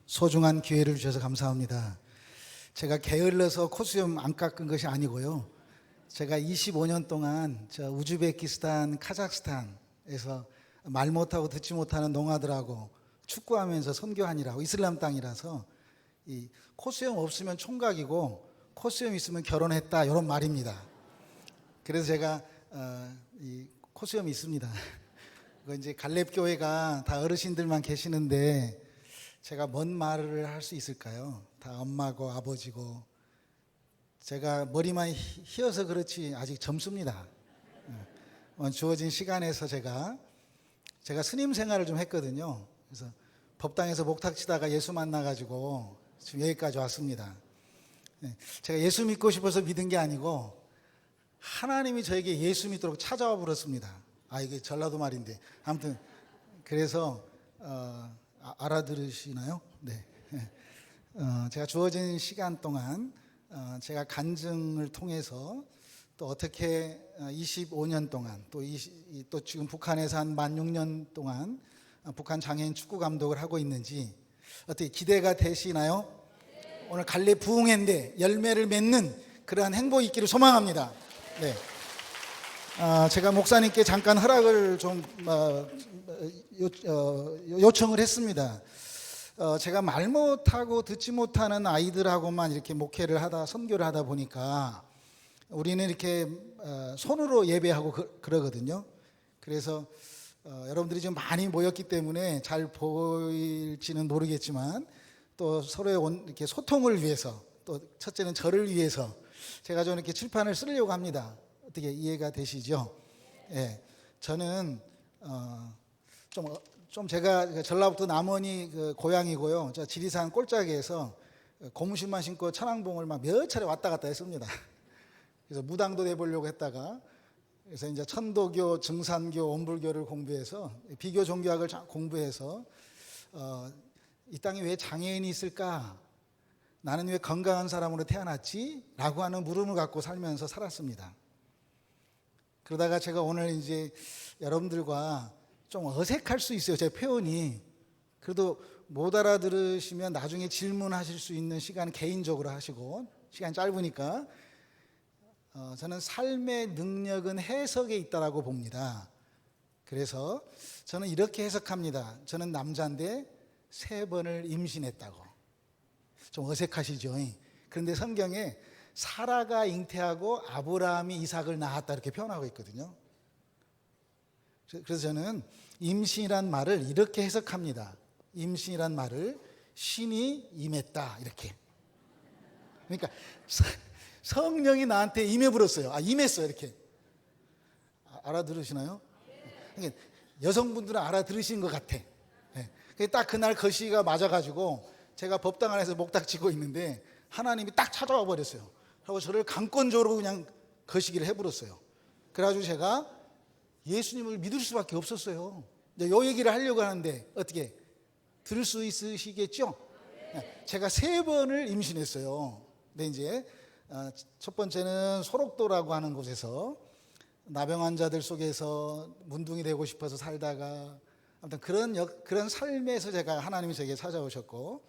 소중한 기회를 주셔서 감사합니다. 제가 게을러서 콧수염 안 깎은 것이 아니고요. 제가 25년 동안 우즈베키스탄, 카자흐스탄에서 말 못하고 듣지 못하는 농아들하고 축구하면서 선교하느라고, 이슬람 땅이라서 이 콧수염 없으면 총각이고 콧수염 있으면 결혼했다, 이런 말입니다. 그래서 제가 이 콧수염이 있습니다. 이제 갈렙교회가 다 어르신들만 계시는데 제가 뭔 말을 할 수 있을까요? 다 엄마고 아버지고, 제가 머리만 휘어서 그렇지 아직 젊습니다. 주어진 시간에서 제가 스님 생활을 좀 했거든요. 그래서 법당에서 목탁 치다가 예수 만나가지고 지금 여기까지 왔습니다. 제가 예수 믿고 싶어서 믿은 게 아니고 하나님이 저에게 예수 믿도록 찾아와 버렸습니다. 이게 전라도 말인데 아무튼 그래서 알아들으시나요? 네. 제가 주어진 시간 동안 제가 간증을 통해서 또 어떻게 25년 동안 또 지금 북한에서 한 만 6년 동안 북한 장애인 축구 감독을 하고 있는지 어떻게 기대가 되시나요? 네. 오늘 갈렙 부흥회인데 열매를 맺는 그러한 행복이 있기를 소망합니다. 네. 제가 목사님께 잠깐 허락을 좀 요청을 했습니다. 제가 말 못하고 듣지 못하는 아이들하고만 이렇게 목회를 하다, 선교를 하다 보니까 우리는 이렇게 손으로 예배하고 그러거든요. 그래서 여러분들이 지금 많이 모였기 때문에 잘 보일지는 모르겠지만 또 서로의 이렇게 소통을 위해서, 또 첫째는 저를 위해서 제가 좀 이렇게 칠판을 쓰려고 합니다. 어떻게 이해가 되시죠? 예, 저는 좀 제가 전라북도 남원이 고향이고요. 저 지리산 꼴짝이에서 고무신만 신고 천왕봉을 막 몇 차례 왔다 갔다 했습니다. 그래서 무당도 돼보려고 했다가, 그래서 이제 천도교, 증산교, 원불교를 공부해서 비교 종교학을 공부해서 이 땅에 왜 장애인이 있을까? 나는 왜 건강한 사람으로 태어났지? 라고 하는 물음을 갖고 살면서 살았습니다. 그러다가 제가 오늘 이제 여러분들과 좀 어색할 수 있어요, 제 표현이. 그래도 못 알아들으시면 나중에 질문하실 수 있는 시간 개인적으로 하시고, 시간이 짧으니까 저는 삶의 능력은 해석에 있다라고 봅니다. 그래서 저는 이렇게 해석합니다. 저는 남자인데 3번을 임신했다고. 좀 어색하시죠? 그런데 성경에 사라가 잉태하고 아브라함이 이삭을 낳았다, 이렇게 표현하고 있거든요. 그래서 저는 임신이란 말을 이렇게 해석합니다. 임신이란 말을 신이 임했다, 이렇게. 그러니까 성령이 나한테 임해버렸어요. 임했어요, 이렇게. 알아들으시나요? 그러니까 여성분들은 알아들으신 것 같아. 딱 그날 거시기가 맞아가지고 제가 법당 안에서 목탁 치고 있는데 하나님이 딱 찾아와 버렸어요. 그리고 저를 강권적으로 그냥 거시기를 해버렸어요. 그래가지고 제가 예수님을 믿을 수밖에 없었어요. 이 얘기를 하려고 하는데 어떻게 들을 수 있으시겠죠? 제가 3번을 임신했어요. 근데 이제 첫 번째는 소록도라고 하는 곳에서 나병 환자들 속에서 문둥이 되고 싶어서 살다가, 아무튼 그런 삶에서 제가 하나님이 제게 찾아오셨고,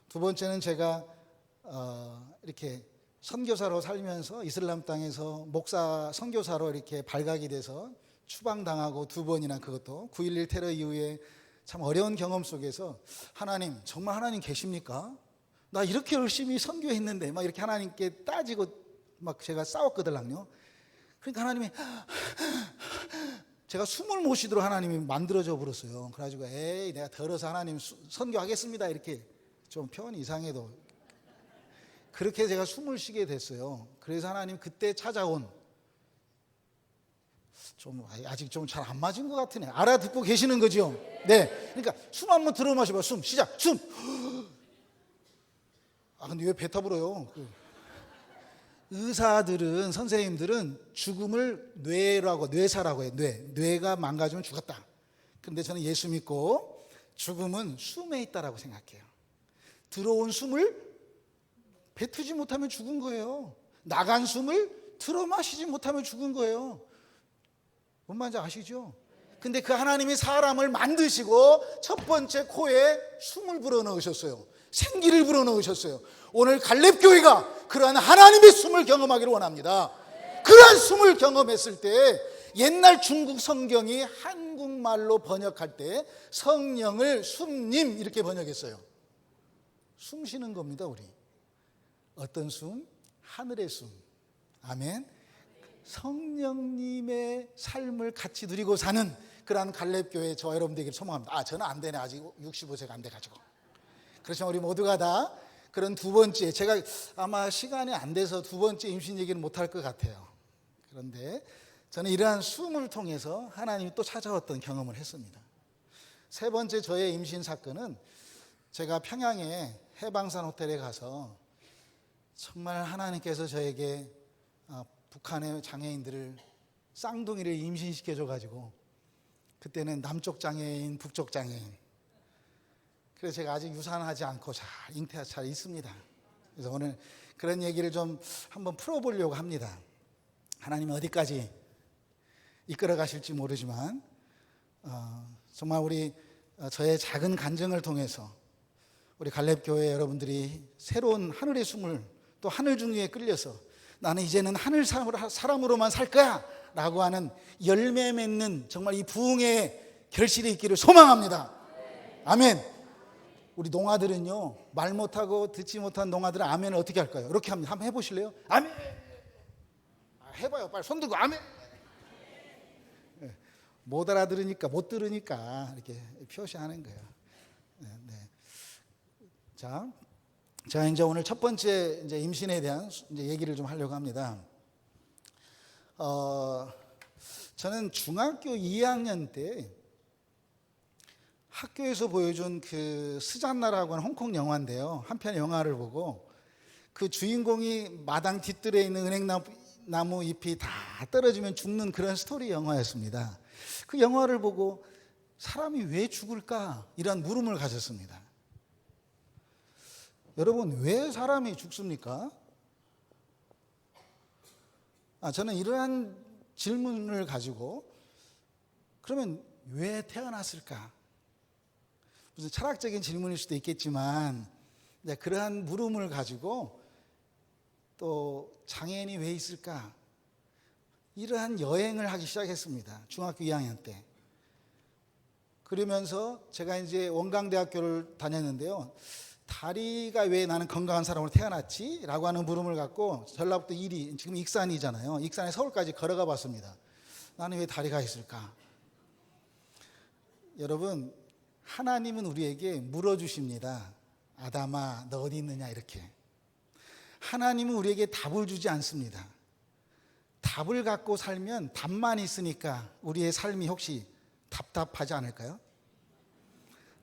두 번째는 제가 이렇게 선교사로 살면서 이슬람 땅에서 목사 선교사로 이렇게 발각이 돼서 추방당하고 2번이나, 그것도 9.11 테러 이후에 참 어려운 경험 속에서 하나님, 정말 하나님 계십니까? 나 이렇게 열심히 선교했는데 막 이렇게 하나님께 따지고 막 제가 싸웠거든요. 그러니까 하나님이 제가 숨을 못 쉬도록 하나님이 만들어져 버렸어요. 그래가지고 에이, 내가 더러서 하나님 선교하겠습니다, 이렇게 좀 표현이 이상해도 그렇게 제가 숨을 쉬게 됐어요. 그래서 하나님 그때 찾아온, 좀 아직 좀 잘 안 맞은 것 같으네. 알아듣고 계시는 거죠? 네. 그러니까 숨 한번 들어 마셔봐. 숨 시작. 숨. 근데 왜 뱉어버려요? 의사들은, 선생님들은 죽음을 뇌사라고 해요. 뇌가 망가지면 죽었다. 그런데 저는 예수 믿고 죽음은 숨에 있다라고 생각해요. 들어온 숨을 뱉지 못하면 죽은 거예요. 나간 숨을 들어 마시지 못하면 죽은 거예요. 뭔 말인지 아시죠? 근데 그 하나님이 사람을 만드시고 첫 번째 코에 숨을 불어넣으셨어요. 생기를 불어넣으셨어요. 오늘 갈렙교회가 그러한 하나님의 숨을 경험하기를 원합니다. 그러한 숨을 경험했을 때 옛날 중국 성경이 한국말로 번역할 때 성령을 숨님 이렇게 번역했어요. 숨 쉬는 겁니다. 우리 어떤 숨? 하늘의 숨. 아멘. 성령님의 삶을 같이 누리고 사는 그러한 갈렙교회 저와 여러분들에게 소망합니다. 저는 안 되네. 아직 65세가 안 돼가지고. 그렇지만 우리 모두가 다 그런 두 번째, 제가 아마 시간이 안 돼서 두 번째 임신 얘기는 못할 것 같아요. 그런데 저는 이러한 숨을 통해서 하나님이 또 찾아왔던 경험을 했습니다. 세 번째 저의 임신 사건은 제가 평양에 해방산 호텔에 가서 정말 하나님께서 저에게 북한의 장애인들을 쌍둥이를 임신시켜줘가지고 그때는 남쪽 장애인, 북쪽 장애인. 그래서 제가 아직 유산하지 않고 잘 있습니다. 그래서 오늘 그런 얘기를 좀 한번 풀어보려고 합니다. 하나님이 어디까지 이끌어 가실지 모르지만 정말 저의 작은 간증을 통해서 우리 갈렙교회 여러분들이 새로운 하늘의 숨을 또 하늘 중에 끌려서 나는 이제는 하늘 사람으로만 살 거야 라고 하는 열매 맺는 정말 이 부흥의 결실이 있기를 소망합니다. 아멘. 우리 농아들은요, 말 못하고 듣지 못한 농아들은 아멘을 어떻게 할까요? 이렇게 합니다. 한번 해보실래요? 아멘. 해봐요. 빨리 손 들고 아멘. 못 알아들으니까, 못 들으니까 이렇게 표시하는 거예요. 네. 자, 제가 이제 오늘 첫 번째 이제 임신에 대한 이제 얘기를 좀 하려고 합니다. 저는 중학교 2학년 때 학교에서 보여준 그 스잔나라고 하는 홍콩 영화인데요. 한 편의 영화를 보고 그 주인공이 마당 뒤뜰에 있는 은행나무 잎이 다 떨어지면 죽는 그런 스토리 영화였습니다. 그 영화를 보고 사람이 왜 죽을까? 이런 물음을 가졌습니다. 여러분, 왜 사람이 죽습니까? 저는 이러한 질문을 가지고 그러면 왜 태어났을까? 무슨 철학적인 질문일 수도 있겠지만 그러한 물음을 가지고 또 장애인이 왜 있을까? 이러한 여행을 하기 시작했습니다. 중학교 2학년 때. 그러면서 제가 이제 원광대학교를 다녔는데요. 다리가 왜 나는 건강한 사람으로 태어났지? 라고 하는 물음을 갖고 전라북도 일이 지금 익산이잖아요. 익산에 서울까지 걸어가 봤습니다. 나는 왜 다리가 있을까? 여러분, 하나님은 우리에게 물어주십니다. 아담아, 너 어디 있느냐? 이렇게. 하나님은 우리에게 답을 주지 않습니다. 답을 갖고 살면 답만 있으니까 우리의 삶이 혹시 답답하지 않을까요?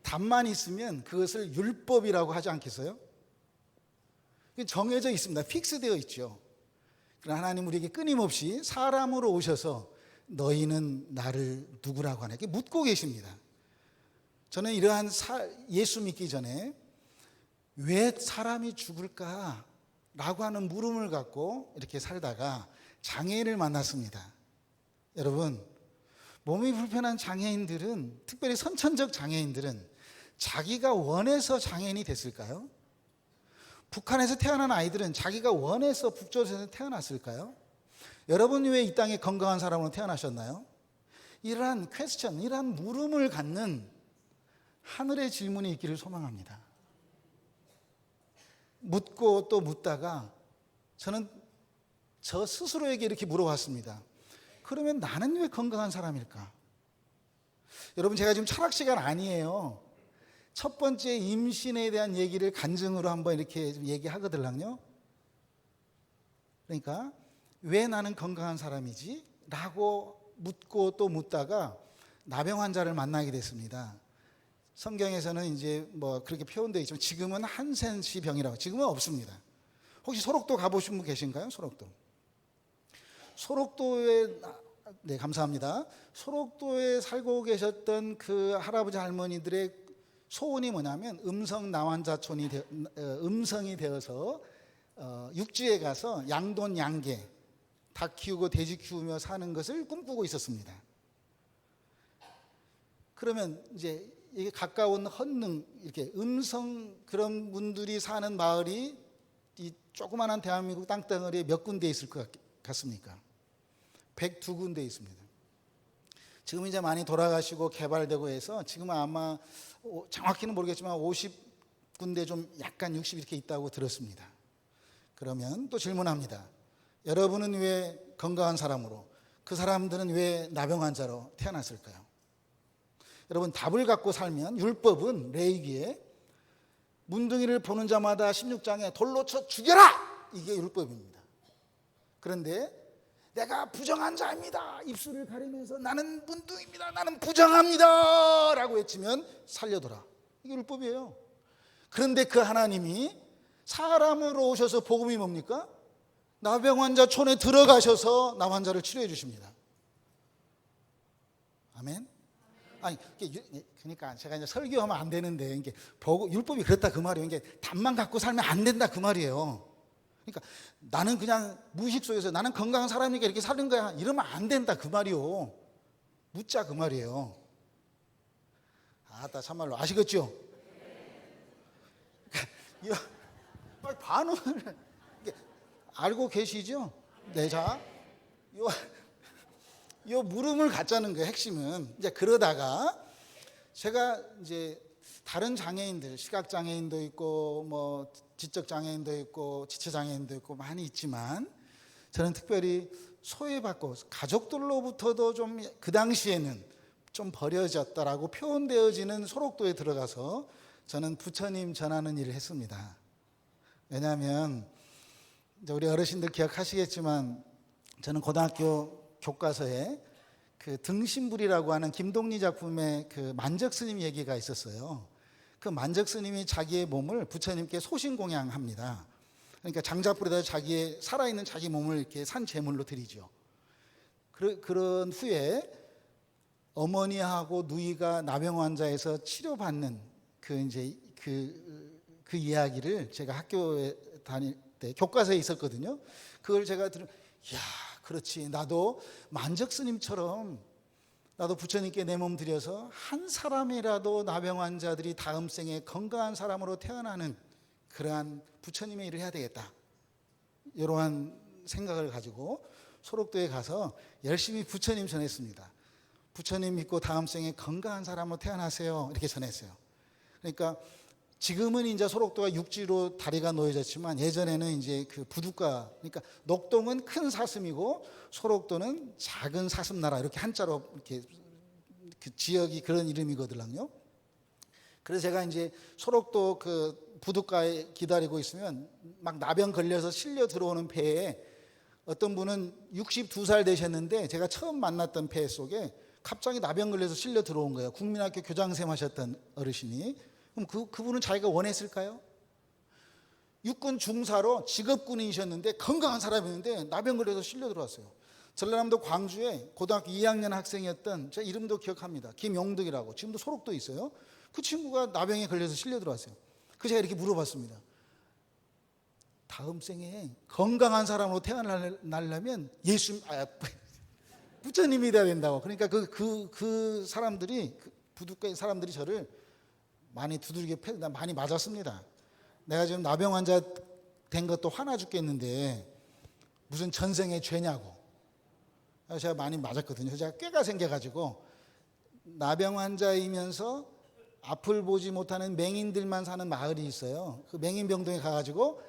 답만 있으면 그것을 율법이라고 하지 않겠어요? 정해져 있습니다. 픽스되어 있죠. 그러나 하나님 우리에게 끊임없이 사람으로 오셔서 너희는 나를 누구라고 하나 이렇게 묻고 계십니다. 저는 이러한 예수 믿기 전에 왜 사람이 죽을까? 라고 하는 물음을 갖고 이렇게 살다가 장애인을 만났습니다. 여러분, 몸이 불편한 장애인들은, 특별히 선천적 장애인들은 자기가 원해서 장애인이 됐을까요? 북한에서 태어난 아이들은 자기가 원해서 북조선에서 태어났을까요? 여러분 왜 이 땅에 건강한 사람으로 태어나셨나요? 이러한 퀘스천, 이러한 물음을 갖는 하늘의 질문이 있기를 소망합니다. 묻고 또 묻다가 저는 저 스스로에게 이렇게 물어봤습니다. 그러면 나는 왜 건강한 사람일까? 여러분, 제가 지금 철학 시간 아니에요. 첫 번째 임신에 대한 얘기를 간증으로 한번 이렇게 얘기하거든요. 그러니까 왜 나는 건강한 사람이지? 라고 묻고 또 묻다가 나병 환자를 만나게 됐습니다. 성경에서는 이제 뭐 그렇게 표현되어 있지만 지금은 한센시 병이라고, 지금은 없습니다. 혹시 소록도 가보신 분 계신가요? 소록도에, 네, 감사합니다. 소록도에 살고 계셨던 그 할아버지 할머니들의 소원이 뭐냐면 음성이 되어서 육지에 가서 양돈 양개 닭 키우고 돼지 키우며 사는 것을 꿈꾸고 있었습니다. 그러면 이제 이게 가까운 헌능 이렇게 음성 그런 분들이 사는 마을이 이 조그마한 대한민국 땅덩어리에 몇 군데 있을 것 같습니까? 102군데 있습니다. 지금 이제 많이 돌아가시고 개발되고 해서 지금은 아마 정확히는 모르겠지만 50군데 좀 약간 60 이렇게 있다고 들었습니다. 그러면 또 질문합니다. 여러분은 왜 건강한 사람으로, 그 사람들은 왜 나병 환자로 태어났을까요? 여러분, 답을 갖고 살면 율법은 레위기에 문둥이를 보는 자마다 16장에 돌로 쳐 죽여라! 이게 율법입니다. 그런데 내가 부정한 자입니다. 입술을 가리면서 나는 문둥이입니다. 나는 부정합니다. 라고 외치면 살려둬라. 이게 율법이에요. 그런데 그 하나님이 사람으로 오셔서 복음이 뭡니까? 나병 환자 촌에 들어가셔서 나 환자를 치료해 주십니다. 아멘. 아니, 그러니까 제가 이제 설교하면 안 되는데 이게 율법이 그렇다 그 말이에요. 이게 답만 갖고 살면 안 된다 그 말이에요. 그러니까 나는 그냥 무의식 속에서 나는 건강한 사람이니까 이렇게 사는 거야 이러면 안 된다 그 말이요. 묻자 그 말이에요. 아따 참말로 아시겠죠? 반응을 알고 계시죠? 네, 자, 요 물음을 갖자는 거예요. 핵심은 이제 그러다가 제가 이제 다른 장애인들, 시각 장애인도 있고 뭐 지적 장애인도 있고 지체 장애인도 있고 많이 있지만 저는 특별히 소외받고 가족들로부터도 좀 그 당시에는 좀 버려졌다라고 표현되어지는 소록도에 들어가서 저는 부처님 전하는 일을 했습니다. 왜냐하면 우리 어르신들 기억하시겠지만 저는 고등학교 교과서에 그 등신불이라고 하는 김동리 작품의 그 만적 스님 얘기가 있었어요. 그 만적 스님이 자기의 몸을 부처님께 소신공양합니다. 그러니까 장작불에다 자기의 살아있는 자기 몸을 이렇게 산 제물로 드리죠. 그런 후에 어머니하고 누이가 나병 환자에서 치료받는 그 이야기를 제가 학교에 다닐 때 교과서에 있었거든요. 그걸 제가 야, 그렇지. 나도 만적 스님처럼 나도 부처님께 내 몸 드려서 한 사람이라도 나병 환자들이 다음 생에 건강한 사람으로 태어나는 그러한 부처님의 일을 해야 되겠다. 이러한 생각을 가지고 소록도에 가서 열심히 부처님 전했습니다. 부처님 믿고 다음 생에 건강한 사람으로 태어나세요. 이렇게 전했어요. 그러니까 지금은 이제 소록도가 육지로 다리가 놓여졌지만 예전에는 이제 그 부둣가, 그러니까 녹동은 큰 사슴이고 소록도는 작은 사슴나라 이렇게 한자로 이렇게 그 지역이 그런 이름이거든요. 그래서 제가 이제 소록도 그 부둣가에 기다리고 있으면 막 나병 걸려서 실려 들어오는 배에 어떤 분은 62살 되셨는데 제가 처음 만났던 배 속에 갑자기 나병 걸려서 실려 들어온 거예요. 국민학교 교장쌤 하셨던 어르신이. 그럼 그분은 자기가 원했을까요? 육군 중사로 직업군인이셨는데 건강한 사람이었는데 나병 걸려서 실려 들어왔어요. 전라남도 광주에 고등학교 2학년 학생이었던 제 이름도 기억합니다. 김용득이라고. 지금도 소록도 있어요. 그 친구가 나병에 걸려서 실려 들어왔어요. 그 제가 이렇게 물어봤습니다. 다음 생에 건강한 사람으로 태어나려면 부처님이 돼야 된다고. 그러니까 그 사람들이 부둣가의 사람들이 저를 많이 두들겨 패고 많이 맞았습니다. 내가 지금 나병 환자 된 것도 화나 죽겠는데 무슨 전생의 죄냐고. 제가 많이 맞았거든요. 제가 꾀가 생겨가지고 나병 환자이면서 앞을 보지 못하는 맹인들만 사는 마을이 있어요. 그 맹인병동에 가가지고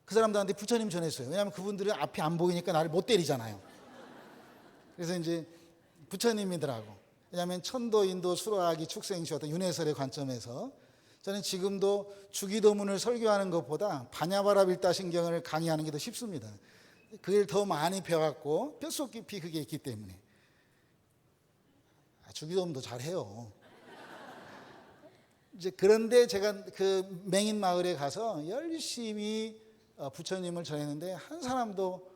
그 사람들한테 부처님 전했어요. 왜냐하면 그분들은 앞이 안 보이니까 나를 못 때리잖아요. 그래서 이제 부처님이더라고. 왜냐하면 천도, 인도, 수라기, 축생시 어떤 윤회설의 관점에서 저는 지금도 주기도문을 설교하는 것보다 바냐바라 빌다신경을 강의하는 게 더 쉽습니다. 그걸 더 많이 배워갖고 뼛속 깊이 그게 있기 때문에. 주기도문도 잘해요. 이제 그런데 제가 그 맹인 마을에 가서 열심히 부처님을 전했는데 한 사람도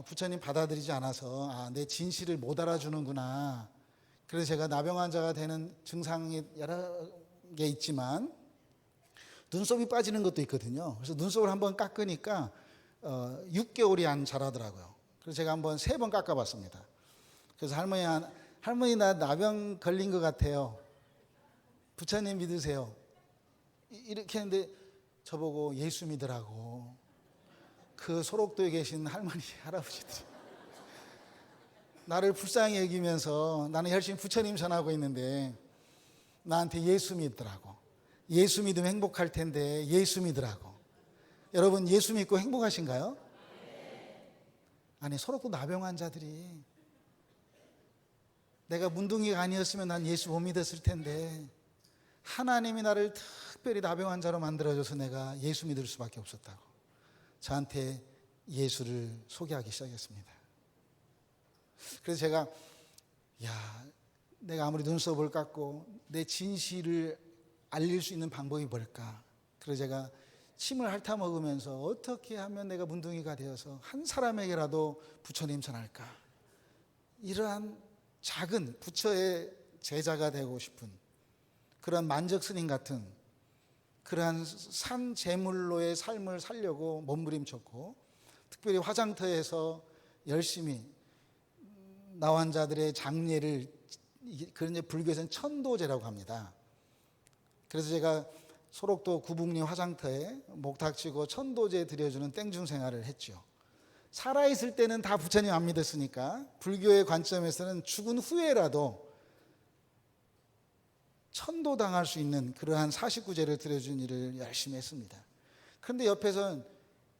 부처님 받아들이지 않아서 내 진실을 못 알아주는구나. 그래서 제가 나병 환자가 되는 증상이 여러 개 있지만 눈썹이 빠지는 것도 있거든요. 그래서 눈썹을 한번 깎으니까 6개월이 안 자라더라고요. 그래서 제가 한번 3번 깎아봤습니다. 그래서 할머니 나 나병 걸린 것 같아요. 부처님 믿으세요. 이렇게 했는데 저보고 예수 믿으라고. 그 소록도에 계신 할머니, 할아버지들이 나를 불쌍히 여기면서 나는 열심히 부처님 전하고 있는데 나한테 예수 믿더라고. 예수 믿으면 행복할 텐데 예수 믿으라고. 여러분 예수 믿고 행복하신가요? 아니, 소록도 나병 환자들이 내가 문둥이가 아니었으면 난 예수 못 믿었을 텐데 하나님이 나를 특별히 나병 환자로 만들어줘서 내가 예수 믿을 수밖에 없었다고 저한테 예수를 소개하기 시작했습니다. 그래서 제가 내가 아무리 눈썹을 깎고 내 진실을 알릴 수 있는 방법이 뭘까? 그래서 제가 침을 핥아먹으면서 어떻게 하면 내가 문둥이가 되어서 한 사람에게라도 부처님 전할까? 이러한 작은 부처의 제자가 되고 싶은 그런 만적스님 같은 그러한 산 제물로의 삶을 살려고 몸부림쳤고, 특별히 화장터에서 열심히 나환자들의 장례를, 그런 불교에서는 천도제라고 합니다. 그래서 제가 소록도 구북리 화장터에 목탁치고 천도제 드려주는 땡중 생활을 했죠. 살아있을 때는 다 부처님 안 믿었으니까 불교의 관점에서는 죽은 후에라도 천도당할 수 있는 그러한 49제를 드려준 일을 열심히 했습니다. 그런데 옆에서는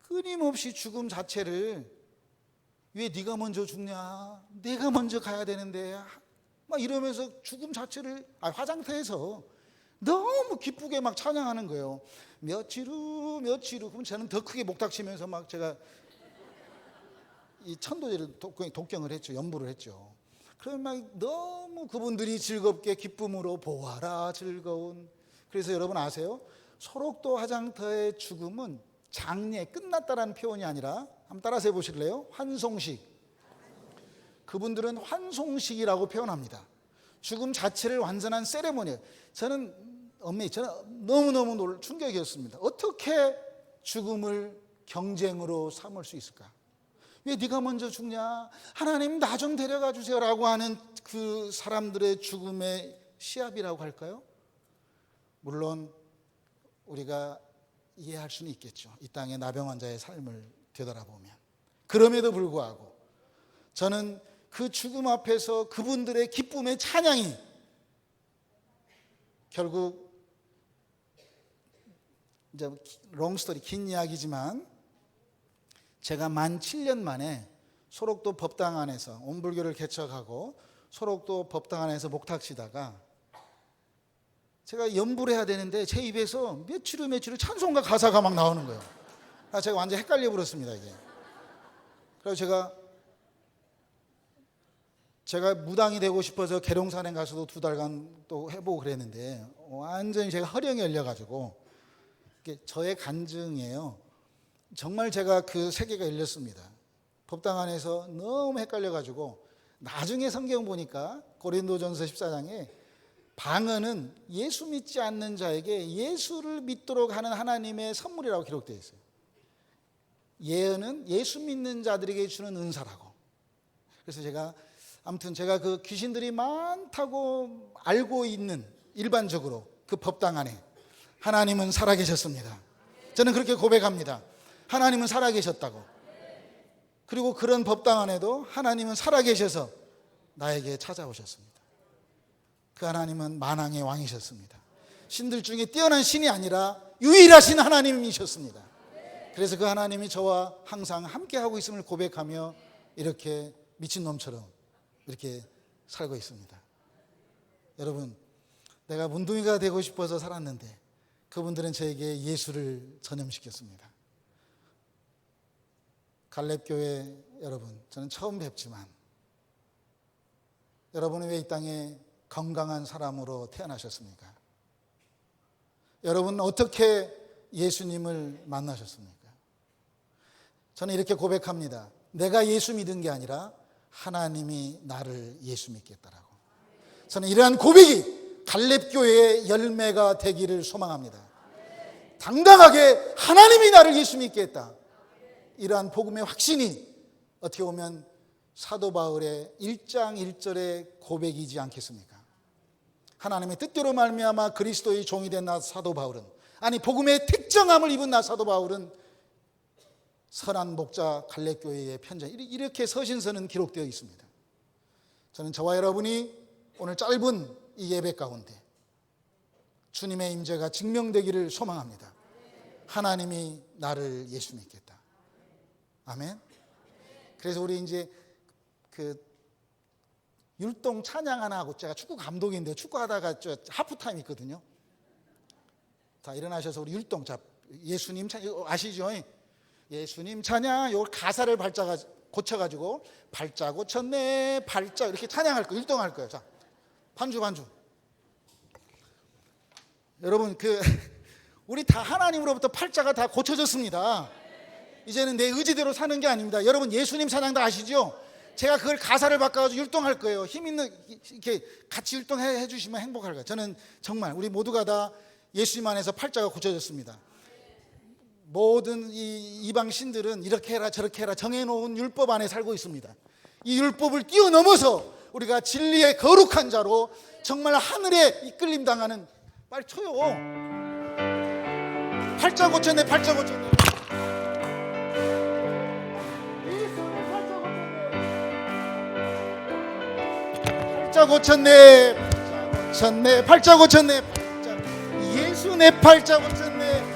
끊임없이 죽음 자체를 왜 네가 먼저 죽냐, 내가 먼저 가야 되는데 막 이러면서 죽음 자체를 화장터에서 너무 기쁘게 막 찬양하는 거예요. 며칠 후 그럼 저는 더 크게 목닥치면서 막 제가 이 천도제를 독경을 했죠. 연부를 했죠. 그러면 막 너무 그분들이 즐겁게 기쁨으로 보아라 즐거운. 그래서 여러분 아세요? 소록도 화장터의 죽음은 장례 끝났다라는 표현이 아니라, 한번 따라서 해보실래요? 환송식. 그분들은 환송식이라고 표현합니다. 죽음 자체를 완전한 세레모니예요. 저는 너무너무 충격이었습니다. 어떻게 죽음을 경쟁으로 삼을 수 있을까? 왜 네가 먼저 죽냐? 하나님 나 좀 데려가 주세요라고 하는 그 사람들의 죽음의 시합이라고 할까요? 물론 우리가 이해할 수는 있겠죠. 이 땅의 나병 환자의 삶을 되돌아보면. 그럼에도 불구하고 저는 그 죽음 앞에서 그분들의 기쁨의 찬양이 결국 이제 롱스토리, 긴 이야기지만 제가 만 7년 만에 소록도 법당 안에서 온불교를 개척하고 소록도 법당 안에서 목탁치다가 제가 연부를 해야 되는데 제 입에서 며칠 후 찬송가 가사가 막 나오는 거예요. 제가 완전 헷갈려 버렸습니다 이게. 그래서 제가 무당이 되고 싶어서 계룡산에 가서도 2달간 또 해보고 그랬는데 완전히 제가 허령이 열려가지고 저의 간증이에요. 정말 제가 그 세계가 열렸습니다. 법당 안에서 너무 헷갈려가지고 나중에 성경 보니까 고린도전서 14장에 방언은 예수 믿지 않는 자에게 예수를 믿도록 하는 하나님의 선물이라고 기록되어 있어요. 예언은 예수 믿는 자들에게 주는 은사라고. 그래서 제가 그 귀신들이 많다고 알고 있는 일반적으로 그 법당 안에 하나님은 살아계셨습니다. 저는 그렇게 고백합니다. 하나님은 살아계셨다고. 그리고 그런 법당 안에도 하나님은 살아계셔서 나에게 찾아오셨습니다. 그 하나님은 만왕의 왕이셨습니다. 신들 중에 뛰어난 신이 아니라 유일하신 하나님이셨습니다. 그래서 그 하나님이 저와 항상 함께하고 있음을 고백하며 이렇게 미친놈처럼 이렇게 살고 있습니다. 여러분, 내가 문둥이가 되고 싶어서 살았는데 그분들은 저에게 예수를 전염시켰습니다. 갈렙교회 여러분, 저는 처음 뵙지만 여러분은 왜 이 땅에 건강한 사람으로 태어나셨습니까? 여러분은 어떻게 예수님을 만나셨습니까? 저는 이렇게 고백합니다. 내가 예수 믿은 게 아니라 하나님이 나를 예수 믿게 했다라고. 저는 이러한 고백이 갈렙교회의 열매가 되기를 소망합니다. 당당하게 하나님이 나를 예수 믿게 했다. 이러한 복음의 확신이 어떻게 보면 사도 바울의 1장 1절의 고백이지 않겠습니까? 하나님의 뜻대로 말미암아 그리스도의 종이 된 나 사도 바울은, 아니 복음의 특정함을 입은 나 사도 바울은 선한 목자 갈렙교회의 편지, 이렇게 서신서는 기록되어 있습니다. 저는 저와 여러분이 오늘 짧은 이 예배 가운데 주님의 임재가 증명되기를 소망합니다. 하나님이 나를 예수 믿겠다. 아멘. 그래서 우리 이제 그 율동 찬양 하나 하고, 제가 축구 감독인데 축구하다가 저 하프타임 있거든요. 다 일어나셔서 우리 율동, 자 예수님 찬양 아시죠? 예수님 찬양, 요 가사를 발자가 고쳐가지고 발자 고쳤네 발자 이렇게 찬양할 거예요. 율동할 거예요. 자 반주. 여러분 우리 다 하나님으로부터 팔자가 다 고쳐졌습니다. 이제는 내 의지대로 사는 게 아닙니다. 여러분 예수님 찬양 다 아시죠? 제가 그걸 가사를 바꿔가지고 율동할 거예요. 힘 있는 이렇게 같이 율동해 주시면 행복할 거예요. 저는 정말 우리 모두가 다 예수님 안에서 팔자가 고쳐졌습니다. 모든 이 이방 신들은 이렇게 해라 저렇게 해라 정해놓은 율법 안에 살고 있습니다. 이 율법을 뛰어넘어서 우리가 진리의 거룩한 자로 정말 하늘에 이끌림 당하는, 빨리 쳐요. 팔자 고쳤네. 팔자 고쳤네. 팔자 고쳤네. 예수 내 팔자 고쳤네.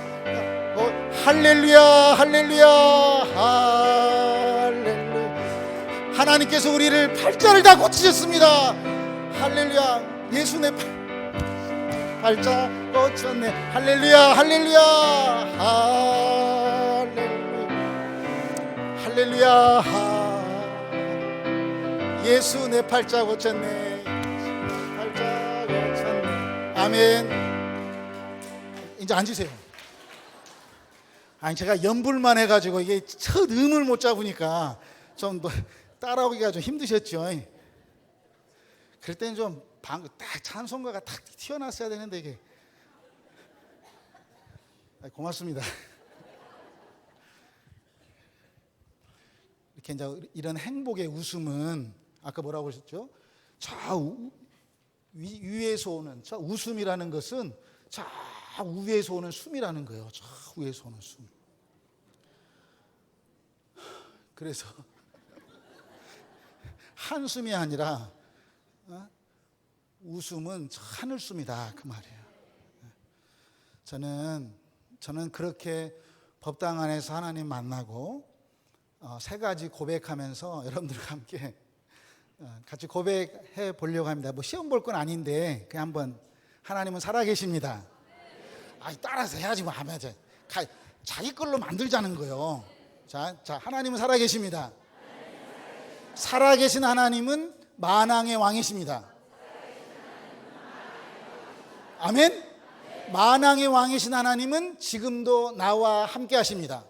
할렐루야 할렐루야 할렐루야. 하나님께서 우리를 팔자를 다 고치셨습니다. 할렐루야. 예수 내 팔자 고쳤네. 할렐루야 할렐루야 할렐루야 할렐루야. 예수 내 팔자 고쳤네. 팔자 고쳤네. 아멘. 이제 앉으세요. 아니 제가 연불만 해가지고 이게 첫 음을 못 잡으니까 좀 따라오기가 좀 힘드셨죠. 그럴 때는 좀 방금 딱 찬송가가 딱 튀어나왔어야 되는데 이게. 고맙습니다. 이렇게 이제 이런 행복의 웃음은 아까 뭐라고 하셨죠? 저 위에서 오는 저 웃음이라는 것은 저 위에서 오는 숨이라는 거예요. 저 위에서 오는 숨. 그래서 한숨이 아니라 웃음은 저 하늘숨이다 그 말이에요. 저는 그렇게 법당 안에서 하나님 만나고 세 가지 고백하면서 여러분들과 함께 같이 고백해 보려고 합니다. 뭐 시험 볼 건 아닌데 그냥 한번, 하나님은 살아계십니다. 따라서 해야지 뭐 하면 자기 걸로 만들자는 거예요. 자, 하나님은 살아계십니다. 살아계신 하나님은 만왕의 왕이십니다. 아멘. 만왕의 왕이신 하나님은 지금도 나와 함께 하십니다.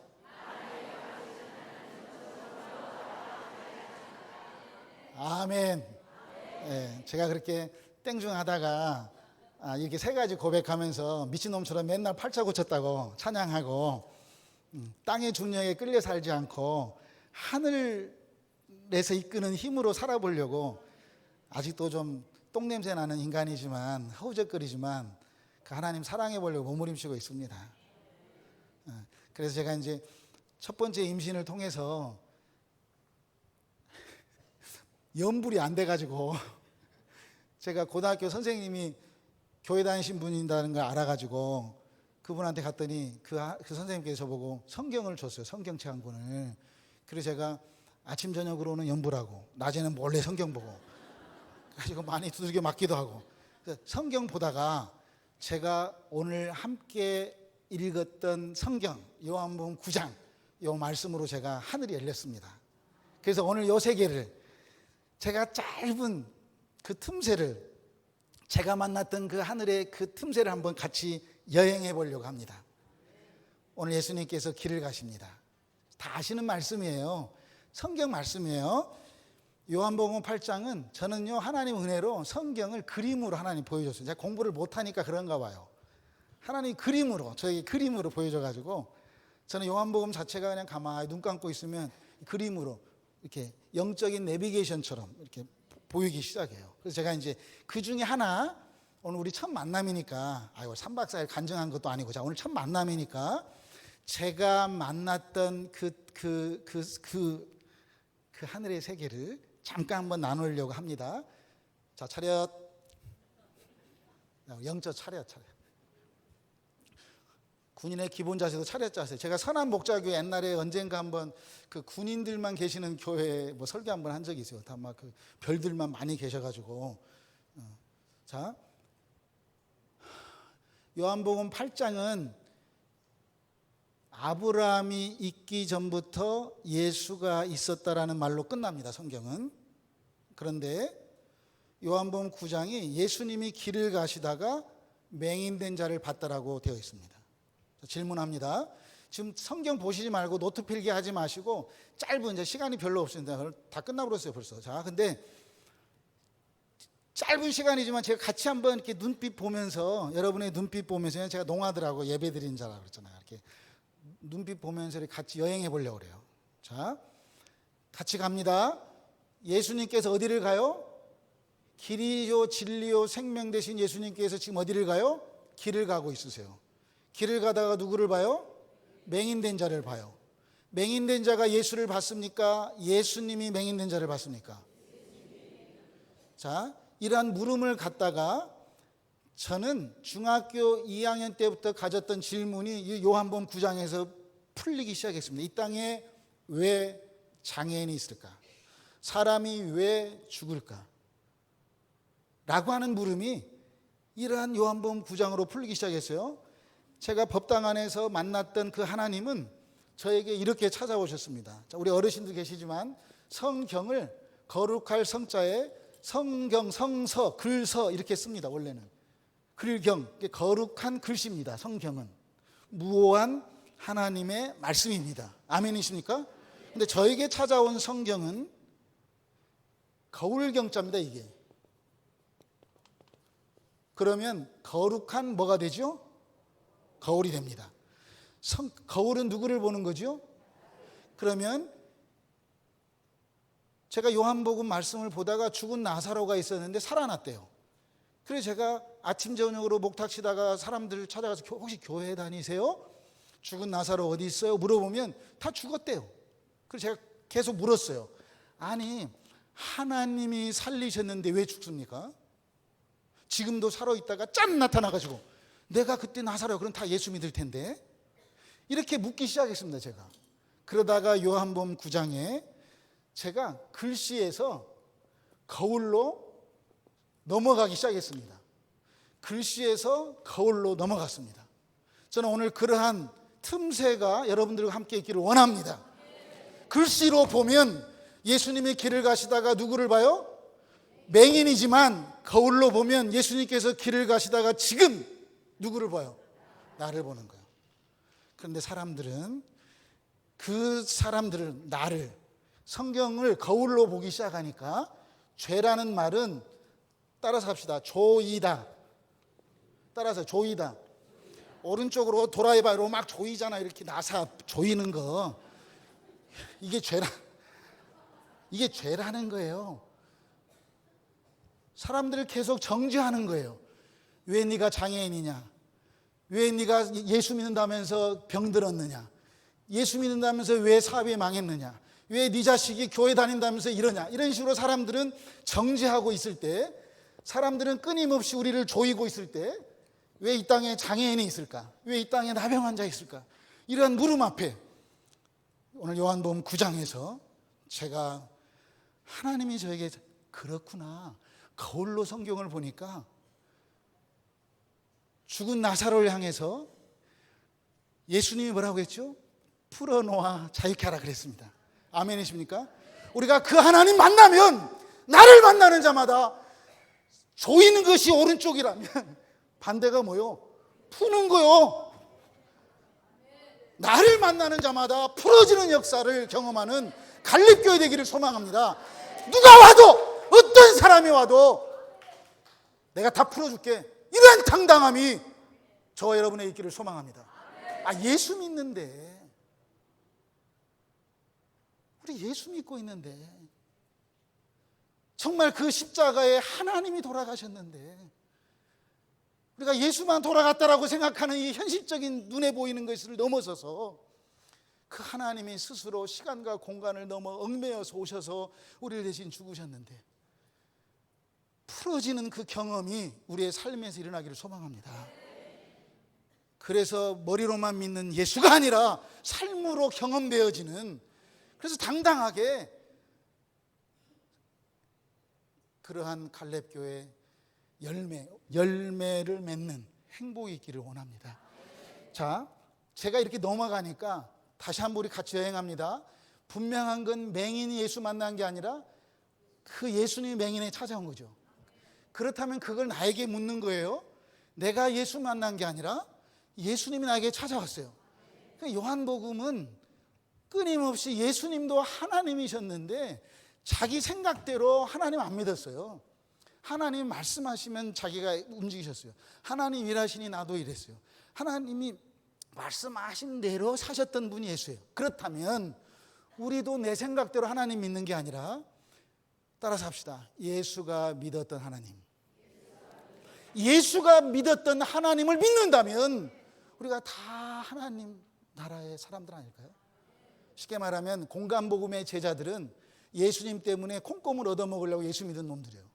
아멘. 네, 제가 그렇게 땡중하다가 이렇게 세 가지 고백하면서 미친놈처럼 맨날 팔자 고쳤다고 찬양하고 땅의 중력에 끌려 살지 않고 하늘에서 이끄는 힘으로 살아보려고, 아직도 좀 똥냄새 나는 인간이지만 허우적거리지만 그 하나님 사랑해 보려고 몸부림치고 있습니다. 그래서 제가 이제 첫 번째 임신을 통해서 연불이 안 돼가지고 제가 고등학교 선생님이 교회 다니신 분이라는 걸 알아가지고 그분한테 갔더니 그 선생님께서 보고 성경을 줬어요. 성경책 한 권을. 그래서 제가 아침 저녁으로는 연불하고 낮에는 몰래 성경 보고 가지고 많이 두들겨 맞기도 하고. 성경 보다가 제가 오늘 함께 읽었던 성경 요한복음 9장 요 말씀으로 제가 하늘이 열렸습니다. 그래서 오늘 요 세 개를 제가 짧은 그 틈새를, 제가 만났던 그 하늘의 그 틈새를 한번 같이 여행해 보려고 합니다. 오늘 예수님께서 길을 가십니다. 다 아시는 말씀이에요. 성경 말씀이에요. 요한복음 8장은 저는요 하나님 은혜로 성경을 그림으로 하나님 보여줬어요. 제가 공부를 못하니까 그런가 봐요. 하나님 그림으로, 저에게 그림으로 보여줘가지고 저는 요한복음 자체가 그냥 가만히 눈 감고 있으면 그림으로 이렇게 영적인 내비게이션처럼 이렇게 보이기 시작해요. 그래서 제가 이제 그 중에 하나 오늘 우리 첫 만남이니까, 아이고 3박 4일 간증한 것도 아니고, 자 오늘 첫 만남이니까 제가 만났던 그 하늘의 세계를 잠깐 한번 나누려고 합니다. 자, 차렷. 영적 차렷. 군인의 기본 자세도 차렷 자세. 제가 선한 목자교회 옛날에 언젠가 한번 그 군인들만 계시는 교회 뭐 설교 한번 한 적이 있어요. 다 막 그 별들만 많이 계셔가지고. 자, 요한복음 8장은 아브라함이 있기 전부터 예수가 있었다라는 말로 끝납니다. 성경은. 그런데 요한복음 9장이 예수님이 길을 가시다가 맹인된 자를 봤다라고 되어 있습니다. 질문합니다. 지금 성경 보시지 말고 노트 필기하지 마시고 짧은, 이제 시간이 별로 없습니다. 다 끝나버렸어요 벌써. 자, 근데 짧은 시간이지만 제가 같이 한번 이렇게 눈빛 보면서, 여러분의 눈빛 보면서, 제가 농아들하고 예배 드린 자라고 그랬잖아요. 이렇게 눈빛 보면서 같이 여행해 보려고 그래요. 자, 같이 갑니다. 예수님께서 어디를 가요? 길이요 진리요 생명 되신 예수님께서 지금 어디를 가요? 길을 가고 있으세요. 길을 가다가 누구를 봐요? 맹인된 자를 봐요. 맹인된 자가 예수를 봤습니까? 예수님이 맹인된 자를 봤습니까? 자, 이러한 물음을 갖다가 저는 중학교 2학년 때부터 가졌던 질문이 이 요한복음 9장에서 풀리기 시작했습니다. 이 땅에 왜 장애인이 있을까? 사람이 왜 죽을까? 라고 하는 물음이 이러한 요한복음 9장으로 풀리기 시작했어요. 제가 법당 안에서 만났던 그 하나님은 저에게 이렇게 찾아오셨습니다. 자, 우리 어르신들 계시지만 성경을 거룩할 성자에 성경, 성서, 글서 이렇게 씁니다. 원래는 글경, 거룩한 글씨입니다. 성경은 무오한 하나님의 말씀입니다. 아멘이십니까? 근데 저에게 찾아온 성경은 거울경자입니다. 이게. 그러면 거룩한 뭐가 되죠? 거울이 됩니다. 거울은 누구를 보는 거죠? 그러면 제가 요한복음 말씀을 보다가 죽은 나사로가 있었는데 살아났대요. 그래서 제가 아침 저녁으로 목탁 치다가 사람들 찾아가서 혹시 교회 다니세요? 죽은 나사로 어디 있어요? 물어보면 다 죽었대요. 그래서 제가 계속 물었어요. 아니, 하나님이 살리셨는데 왜 죽습니까? 지금도 살아있다가 짠 나타나가지고 내가 그때 나사로야, 그럼 다 예수 믿을 텐데. 이렇게 묻기 시작했습니다. 제가. 그러다가 요한복음 9장에 제가 글씨에서 거울로 넘어가기 시작했습니다. 글씨에서 거울로 넘어갔습니다. 저는 오늘 그러한 틈새가 여러분들과 함께 있기를 원합니다. 글씨로 보면 예수님이 길을 가시다가 누구를 봐요? 맹인이지만 거울로 보면 예수님께서 길을 가시다가 지금 누구를 봐요? 나를 보는 거예요. 그런데 사람들은 나를, 성경을 거울로 보기 시작하니까 죄라는 말은 따라서 합시다. 조이다. 따라서 조이다. 오른쪽으로 돌아해봐 이러고 막 조이잖아. 이렇게 나사 조이는 거. 이게 죄라는 거예요. 사람들을 계속 정죄하는 거예요. 왜 네가 장애인이냐? 왜 네가 예수 믿는다면서 병들었느냐? 예수 믿는다면서 왜 사업이 망했느냐? 왜 네 자식이 교회 다닌다면서 이러냐? 이런 식으로 사람들은 정죄하고 있을 때, 사람들은 끊임없이 우리를 조이고 있을 때, 왜 이 땅에 장애인이 있을까? 왜 이 땅에 나병 환자 있을까? 이러한 물음 앞에 오늘 요한복음 9장에서 제가 하나님이 저에게 그렇구나, 거울로 성경을 보니까 죽은 나사로를 향해서 예수님이 뭐라고 했죠? 풀어놓아 자유케 하라 그랬습니다. 아멘이십니까? 우리가 그 하나님 만나면, 나를 만나는 자마다 조이는 것이 오른쪽이라면 반대가 뭐요? 푸는 거요. 나를 만나는 자마다 풀어지는 역사를 경험하는 갈립교회 되기를 소망합니다. 누가 와도, 어떤 사람이 와도 내가 다 풀어줄게, 이런 당당함이 저와 여러분의 있기를 소망합니다. 예수 믿는데, 우리 예수 믿고 있는데, 정말 그 십자가에 하나님이 돌아가셨는데 우리가 예수만 돌아갔다라고 생각하는 이 현실적인 눈에 보이는 것을 넘어서서 그 하나님이 스스로 시간과 공간을 넘어 얽매여서 오셔서 우리를 대신 죽으셨는데 풀어지는 그 경험이 우리의 삶에서 일어나기를 소망합니다. 그래서 머리로만 믿는 예수가 아니라 삶으로 경험되어지는, 그래서 당당하게 그러한 갈렙교회 열매를 맺는 행복이 있기를 원합니다. 자, 제가 이렇게 넘어가니까 다시 한번 우리 같이 여행합니다. 분명한 건 맹인이 예수 만난 게 아니라 그 예수님이 맹인에 찾아온 거죠. 그렇다면 그걸 나에게 묻는 거예요. 내가 예수 만난 게 아니라 예수님이 나에게 찾아왔어요. 요한복음은 끊임없이 예수님도 하나님이셨는데 자기 생각대로 하나님 안 믿었어요. 하나님 말씀하시면 자기가 움직이셨어요. 하나님 일하시니 나도 일했어요. 하나님이 말씀하신 대로 사셨던 분이 예수예요. 그렇다면 우리도 내 생각대로 하나님 믿는 게 아니라, 따라서 합시다. 예수가 믿었던 하나님, 예수가 믿었던 하나님을 믿는다면 우리가 다 하나님 나라의 사람들 아닐까요? 쉽게 말하면 공간복음의 제자들은 예수님 때문에 콩고물 얻어먹으려고 예수 믿은 놈들이에요.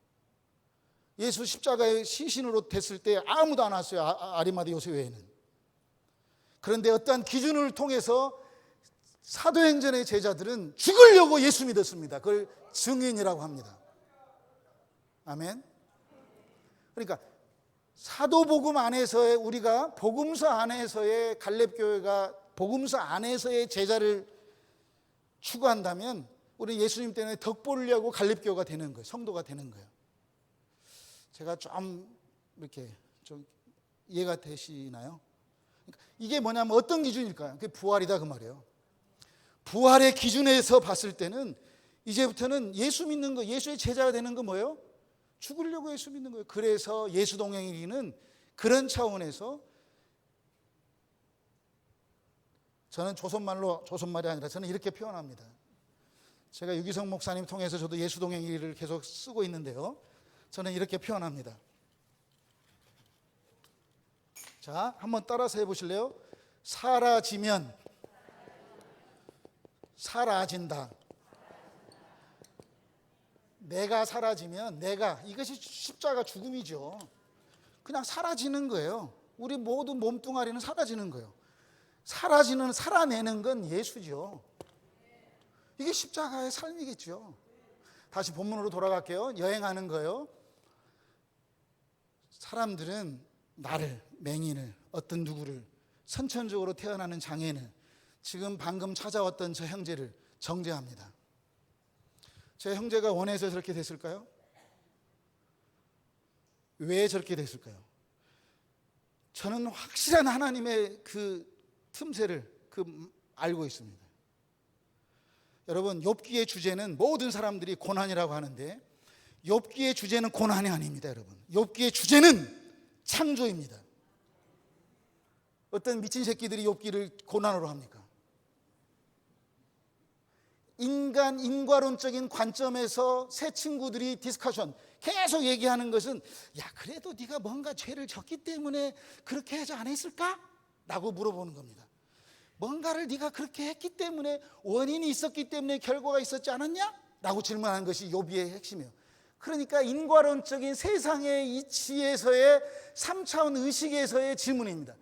예수 십자가에 시신으로 됐을 때 아무도 안 왔어요. 아리마대 요새 외에는. 그런데 어떠한 기준을 통해서 사도행전의 제자들은 죽으려고 예수 믿었습니다. 그걸 증인이라고 합니다. 아멘. 그러니까 사도복음 안에서의, 우리가 복음서 안에서의 갈렙교회가 복음서 안에서의 제자를 추구한다면 우리 예수님 때문에 덕 보려고 갈렙교회가 되는 거예요. 성도가 되는 거예요. 제가 좀 이렇게 좀 이해가 되시나요? 그러니까 이게 뭐냐면 어떤 기준일까요? 그게 부활이다 그 말이에요. 부활의 기준에서 봤을 때는 이제부터는 예수 믿는 거, 예수의 제자가 되는 거 뭐예요? 죽으려고 예수 믿는 거예요. 그래서 예수 동행이기는 그런 차원에서, 저는 조선말이 아니라 저는 이렇게 표현합니다. 제가 유기성 목사님 통해서 저도 예수 동행이를 계속 쓰고 있는데요, 저는 이렇게 표현합니다. 자, 한번 따라서 해보실래요? 사라지면 사라진다. 내가 사라지면 이것이 십자가 죽음이죠. 그냥 사라지는 거예요. 우리 모든 몸뚱아리는 사라지는 거예요. 살아내는 건 예수죠. 이게 십자가의 삶이겠죠. 다시 본문으로 돌아갈게요. 여행하는 거예요. 사람들은 나를, 맹인을, 어떤 누구를, 선천적으로 태어나는 장애인을, 지금 방금 찾아왔던 저 형제를 정죄합니다. 제 형제가 원해서 저렇게 됐을까요? 왜 저렇게 됐을까요? 저는 확실한 하나님의 그 틈새를 알고 있습니다. 여러분, 욥기의 주제는 모든 사람들이 고난이라고 하는데 욥기의 주제는 고난이 아닙니다. 여러분, 욥기의 주제는 창조입니다. 어떤 미친 새끼들이 욥기를 고난으로 합니까? 인과론적인 관점에서 새 친구들이 디스커션 계속 얘기하는 것은, 야, 그래도 네가 뭔가 죄를 졌기 때문에 그렇게 하지 않았을까? 라고 물어보는 겁니다. 뭔가를 네가 그렇게 했기 때문에, 원인이 있었기 때문에 결과가 있었지 않았냐? 라고 질문하는 것이 욥기의 핵심이에요. 그러니까 인과론적인 세상의 이치에서의 3차원 의식에서의 질문입니다.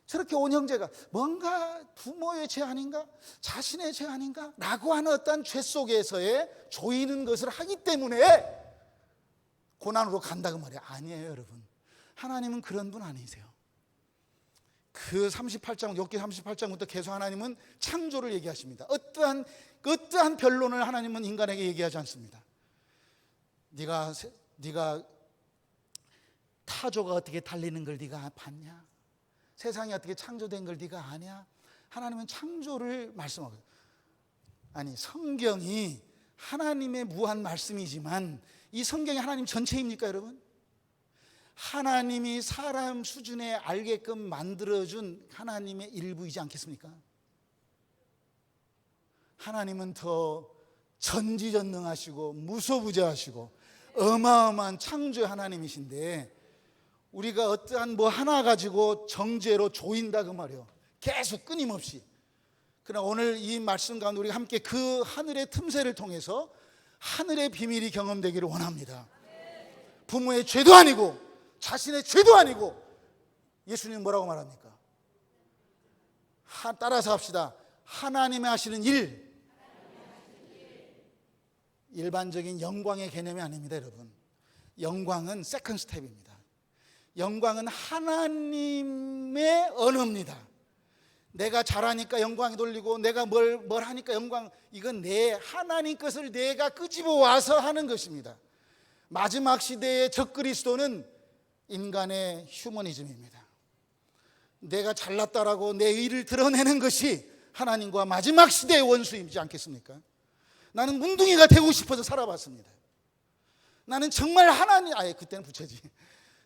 저렇게 온 형제가 뭔가 부모의 죄 아닌가? 자신의 죄 아닌가? 라고 하는 어떤 죄 속에서의 조이는 것을 하기 때문에 고난으로 간다고 말이에요. 아니에요, 여러분. 하나님은 그런 분 아니세요. 그 38장, 욥기 38장부터 계속 하나님은 창조를 얘기하십니다. 어떠한 변론을 하나님은 인간에게 얘기하지 않습니다. 네가 타조가 어떻게 달리는 걸 네가 봤냐? 세상이 어떻게 창조된 걸 네가 아냐? 하나님은 창조를 말씀하거든요. 아니, 성경이 하나님의 무한 말씀이지만 이 성경이 하나님 전체입니까, 여러분? 하나님이 사람 수준에 알게끔 만들어준 하나님의 일부이지 않겠습니까? 하나님은 더 전지전능하시고 무소부재하시고 어마어마한 창조의 하나님이신데 우리가 어떠한 뭐 하나 가지고 정죄로 조인다 그 말이에요. 계속 끊임없이. 그러나 오늘 이 말씀 가운데 우리가 함께 그 하늘의 틈새를 통해서 하늘의 비밀이 경험되기를 원합니다. 부모의 죄도 아니고 자신의 죄도 아니고 예수님 뭐라고 말합니까? 따라서 합시다. 하나님이 하시는 일. 일반적인 영광의 개념이 아닙니다, 여러분. 영광은 세컨드 스텝입니다. 영광은 하나님의 언어입니다. 내가 잘하니까 영광이 돌리고 내가 뭘 하니까 영광, 이건 내 하나님 것을 내가 끄집어 와서 하는 것입니다. 마지막 시대의 적그리스도는 인간의 휴머니즘입니다. 내가 잘났다라고 내 의를 드러내는 것이 하나님과 마지막 시대의 원수이지 않겠습니까? 나는 문둥이가 되고 싶어서 살아봤습니다. 나는 정말 하나님, 그때는 부채지.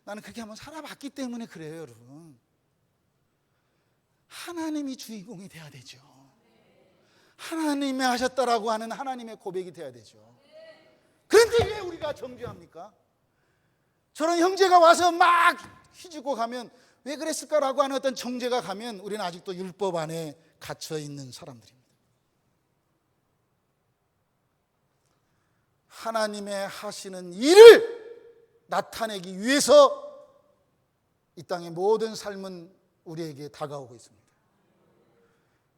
나는 그렇게 한번 살아봤기 때문에 그래요, 여러분. 하나님이 주인공이 돼야 되죠. 하나님이 하셨다라고 하는 하나님의 고백이 돼야 되죠. 그런데 왜 우리가 정죄합니까? 저런 형제가 와서 막 휘주고 가면 왜 그랬을까라고 하는 어떤 정죄가 가면 우리는 아직도 율법 안에 갇혀 있는 사람들입니다. 하나님의 하시는 일을 나타내기 위해서 이 땅의 모든 삶은 우리에게 다가오고 있습니다.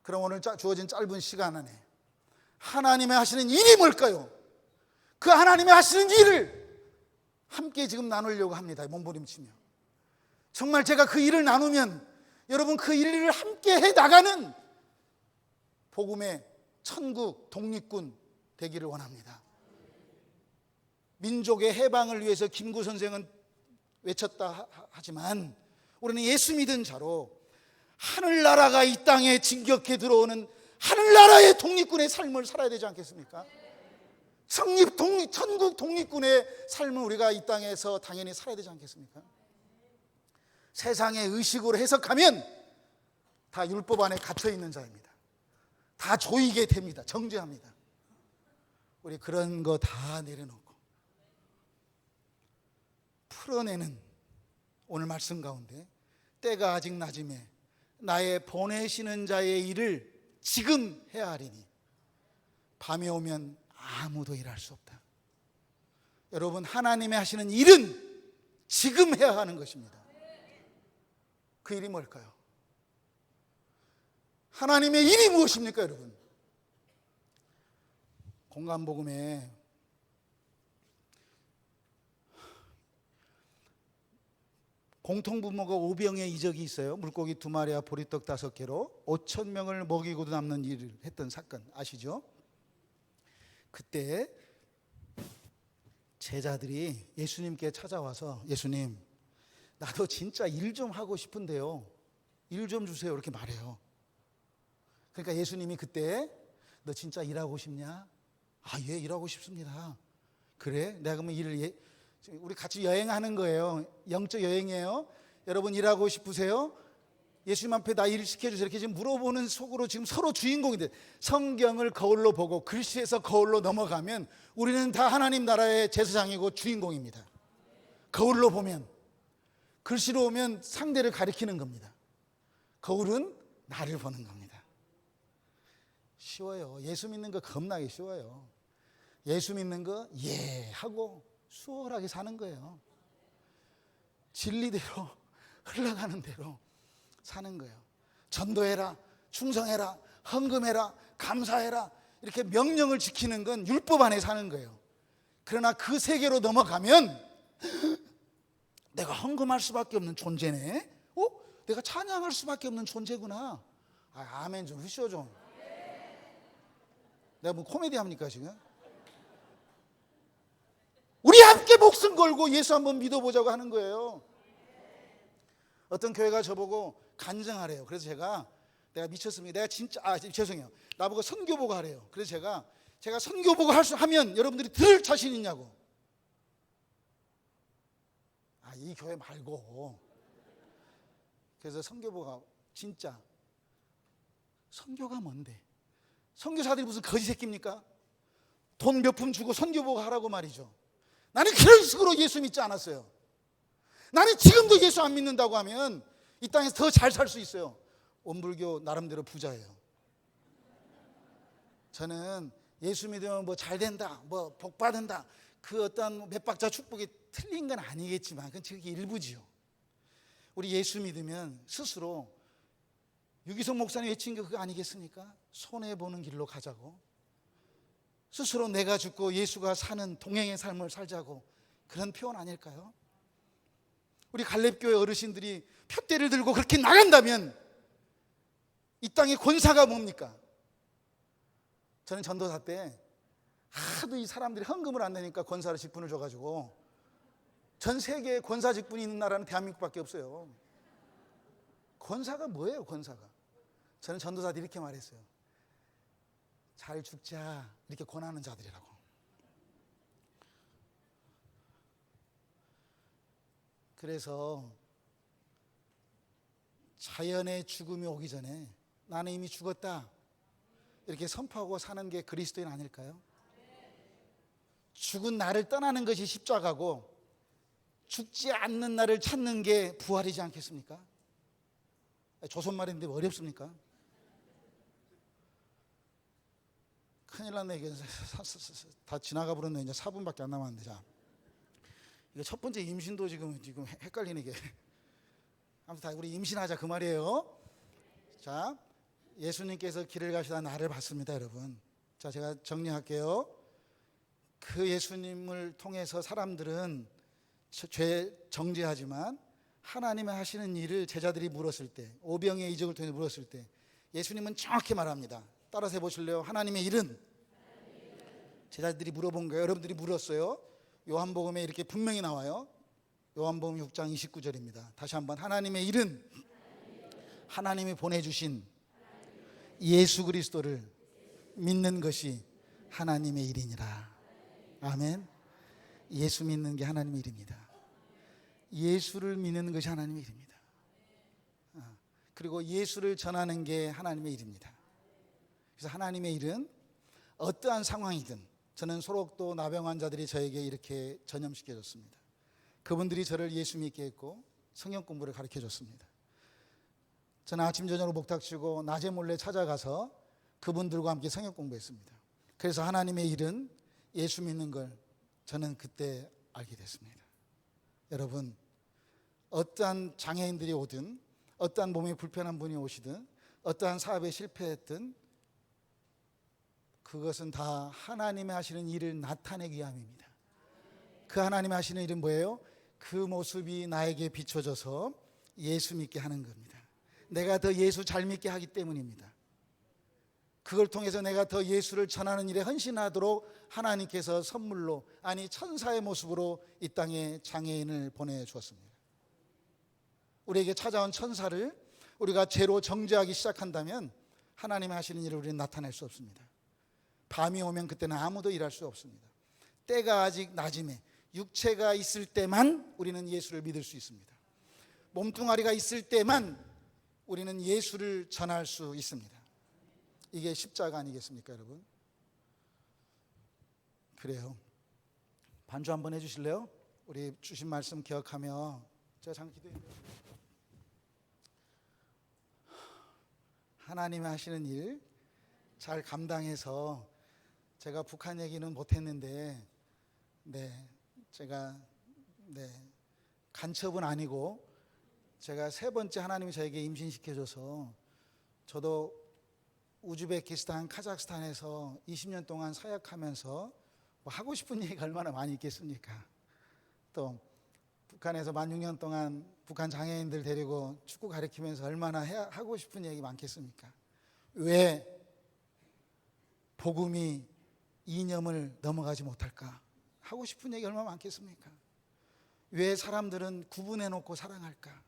그럼 오늘 주어진 짧은 시간 안에 하나님의 하시는 일이 뭘까요? 그 하나님의 하시는 일을 함께 지금 나누려고 합니다. 몸부림치며. 정말 제가 그 일을 나누면 여러분 그 일을 함께 해나가는 복음의 천국 독립군 되기를 원합니다. 민족의 해방을 위해서 김구 선생은 외쳤다 하지만 우리는 예수 믿은 자로 하늘나라가 이 땅에 진격해 들어오는 하늘나라의 독립군의 삶을 살아야 되지 않겠습니까? 천국 독립군의 삶을 우리가 이 땅에서 당연히 살아야 되지 않겠습니까? 세상의 의식으로 해석하면 다 율법 안에 갇혀 있는 자입니다. 다 조이게 됩니다. 정죄합니다. 우리 그런 거 다 내려놓고 풀어내는 오늘 말씀 가운데 때가 아직 낮음에 나의 보내시는 자의 일을 지금 해야 하리니 밤에 오면 아무도 일할 수 없다. 여러분 하나님의 하시는 일은 지금 해야 하는 것입니다. 그 일이 뭘까요? 하나님의 일이 무엇입니까, 여러분? 공간복음에 공통부모가 오병의 이적이 있어요. 물고기 2마리와 보리떡 5개로 5,000명을 먹이고도 남는 일을 했던 사건 아시죠? 그때 제자들이 예수님께 찾아와서 예수님, 나도 진짜 일 좀 하고 싶은데요, 일 좀 주세요, 이렇게 말해요. 그러니까 예수님이 그때 너 진짜 일하고 싶냐? 예, 일하고 싶습니다. 그래? 내가 그러면 일을 우리 같이 여행하는 거예요. 영적 여행이에요. 여러분 일하고 싶으세요? 예수님 앞에 나 일 시켜주세요. 이렇게 지금 물어보는 속으로 지금 서로 주인공인데 성경을 거울로 보고 글씨에서 거울로 넘어가면 우리는 다 하나님 나라의 제사장이고 주인공입니다. 거울로 보면, 글씨로 오면 상대를 가리키는 겁니다. 거울은 나를 보는 겁니다. 쉬워요. 예수 믿는 거 겁나게 쉬워요. 예수 믿는 거 하고 수월하게 사는 거예요. 진리대로 흘러가는 대로 사는 거예요. 전도해라, 충성해라, 헌금해라, 감사해라, 이렇게 명령을 지키는 건 율법 안에 사는 거예요. 그러나 그 세계로 넘어가면 내가 헌금할 수밖에 없는 존재네. 내가 찬양할 수밖에 없는 존재구나. 아멘 좀 하시오 좀. 내가 뭐 코미디 합니까 지금? 우리 함께 목숨 걸고 예수 한번 믿어보자고 하는 거예요. 어떤 교회가 저보고 간증하래요. 그래서 내가 미쳤습니다. 내가 진짜 죄송해요. 나보고 선교보고 하래요. 그래서 제가 선교보고 하면 여러분들이 들을 자신 있냐고. 이 교회 말고. 그래서 선교보가 진짜 선교가 뭔데? 선교사들이 무슨 거지 새끼입니까? 돈 몇 푼 주고 선교보고 하라고 말이죠. 나는 그런 식으로 예수 믿지 않았어요. 나는 지금도 예수 안 믿는다고 하면 이 땅에서 더 잘 살 수 있어요. 원불교 나름대로 부자예요. 저는 예수 믿으면 뭐 잘 된다, 뭐 복 받는다, 그 어떤 몇 박자 축복이 틀린 건 아니겠지만 그건 그게 일부지요. 우리 예수 믿으면 스스로 유기성 목사님 외친 게 그거 아니겠습니까? 손해보는 길로 가자고, 스스로 내가 죽고 예수가 사는 동행의 삶을 살자고, 그런 표현 아닐까요? 우리 갈렙교회 어르신들이 푯대를 들고 그렇게 나간다면 이 땅의 권사가 뭡니까? 저는 전도사 때 하도 이 사람들이 헌금을 안 내니까 권사를 직분을 줘가지고, 전 세계에 권사 직분이 있는 나라는 대한민국밖에 없어요. 권사가 뭐예요? 권사가. 저는 전도사한테 이렇게 말했어요. 잘 죽자, 이렇게 권하는 자들이라고. 그래서 자연의 죽음이 오기 전에 나는 이미 죽었다, 이렇게 선포하고 사는 게 그리스도인 아닐까요? 죽은 나를 떠나는 것이 십자가고 죽지 않는 나를 찾는 게 부활이지 않겠습니까? 조선말인데 어렵습니까? 큰일 났네. 이게 다 지나가 버렸네. 이제 4분밖에 안 남았는데. 자, 이거 첫 번째 임신도 지금 헷갈리네 이게. 아무튼 다 우리 임신하자 그 말이에요. 자, 예수님께서 길을 가시다 나를 봤습니다, 여러분. 자, 제가 정리할게요. 그 예수님을 통해서 사람들은 죄 정죄하지만 하나님이 하시는 일을 제자들이 물었을 때, 오병의 이적을 통해 물었을 때 예수님은 정확히 말합니다. 따라서 해보실래요? 하나님의 일은, 제자들이 물어본 거예요. 여러분들이 물었어요. 요한복음에 이렇게 분명히 나와요. 요한복음 6장 29절입니다. 다시 한번, 하나님의 일은 하나님이 보내주신 예수 그리스도를 믿는 것이 하나님의 일이니라. 아멘. 예수 믿는 게 하나님의 일입니다. 예수를 믿는 것이 하나님의 일입니다. 그리고 예수를 전하는 게 하나님의 일입니다. 그래서 하나님의 일은 어떠한 상황이든, 저는 소록도 나병 환자들이 저에게 이렇게 전염시켜줬습니다. 그분들이 저를 예수 믿게 했고 성경 공부를 가르쳐 줬습니다. 저는 아침 저녁으로 목탁치고 낮에 몰래 찾아가서 그분들과 함께 성경 공부했습니다. 그래서 하나님의 일은 예수 믿는 걸 저는 그때 알게 됐습니다. 여러분, 어떠한 장애인들이 오든, 어떠한 몸이 불편한 분이 오시든, 어떠한 사업에 실패했든, 그것은 다 하나님이 하시는 일을 나타내기 위함입니다. 그 하나님이 하시는 일은 뭐예요? 그 모습이 나에게 비춰져서 예수 믿게 하는 겁니다. 내가 더 예수 잘 믿게 하기 때문입니다. 그걸 통해서 내가 더 예수를 전하는 일에 헌신하도록 하나님께서 선물로, 아니 천사의 모습으로 이 땅에 장애인을 보내주었습니다. 우리에게 찾아온 천사를 우리가 죄로 정죄하기 시작한다면 하나님이 하시는 일을 우리는 나타낼 수 없습니다. 밤이 오면 그때는 아무도 일할 수 없습니다. 때가 아직 낮임에 육체가 있을 때만 우리는 예수를 믿을 수 있습니다. 몸뚱아리가 있을 때만 우리는 예수를 전할 수 있습니다. 이게 십자가 아니겠습니까, 여러분? 그래요. 반주 한번 해주실래요? 우리 주신 말씀 기억하며 제가 잠깐 기도해요. 하나님이 하시는 일 잘 감당해서, 제가 북한 얘기는 못했는데, 제가 간첩은 아니고 제가 세 번째 하나님이 저에게 임신시켜줘서, 저도 우즈베키스탄, 카자흐스탄에서 20년 동안 사역하면서 뭐 하고 싶은 얘기가 얼마나 많이 있겠습니까? 또 북한에서 16년 동안 북한 장애인들 데리고 축구 가르치면서 얼마나 하고 싶은 얘기 많겠습니까? 왜 복음이 이념을 넘어가지 못할까? 하고 싶은 얘기 얼마나 많겠습니까? 왜 사람들은 구분해 놓고 사랑할까?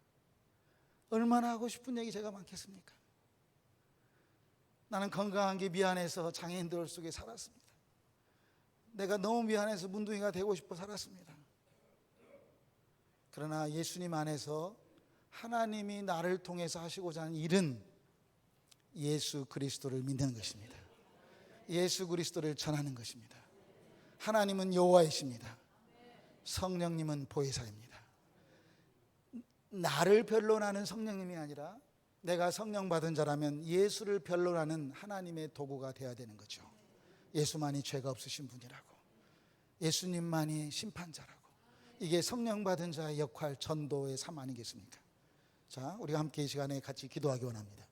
얼마나 하고 싶은 얘기 제가 많겠습니까? 나는 건강한 게 미안해서 장애인들 속에 살았습니다. 내가 너무 미안해서 문둥이가 되고 싶어 살았습니다. 그러나 예수님 안에서 하나님이 나를 통해서 하시고자 하는 일은 예수 그리스도를 믿는 것입니다. 예수 그리스도를 전하는 것입니다. 하나님은 여호와이십니다. 성령님은 보혜사입니다. 나를 변론하는 성령님이 아니라 내가 성령 받은 자라면 예수를 변론하는 하나님의 도구가 되어야 되는 거죠. 예수만이 죄가 없으신 분이라고, 예수님만이 심판자라고. 이게 성령 받은 자의 역할, 전도의 삶 아니겠습니까? 자, 우리가 함께 이 시간에 같이 기도하기 원합니다.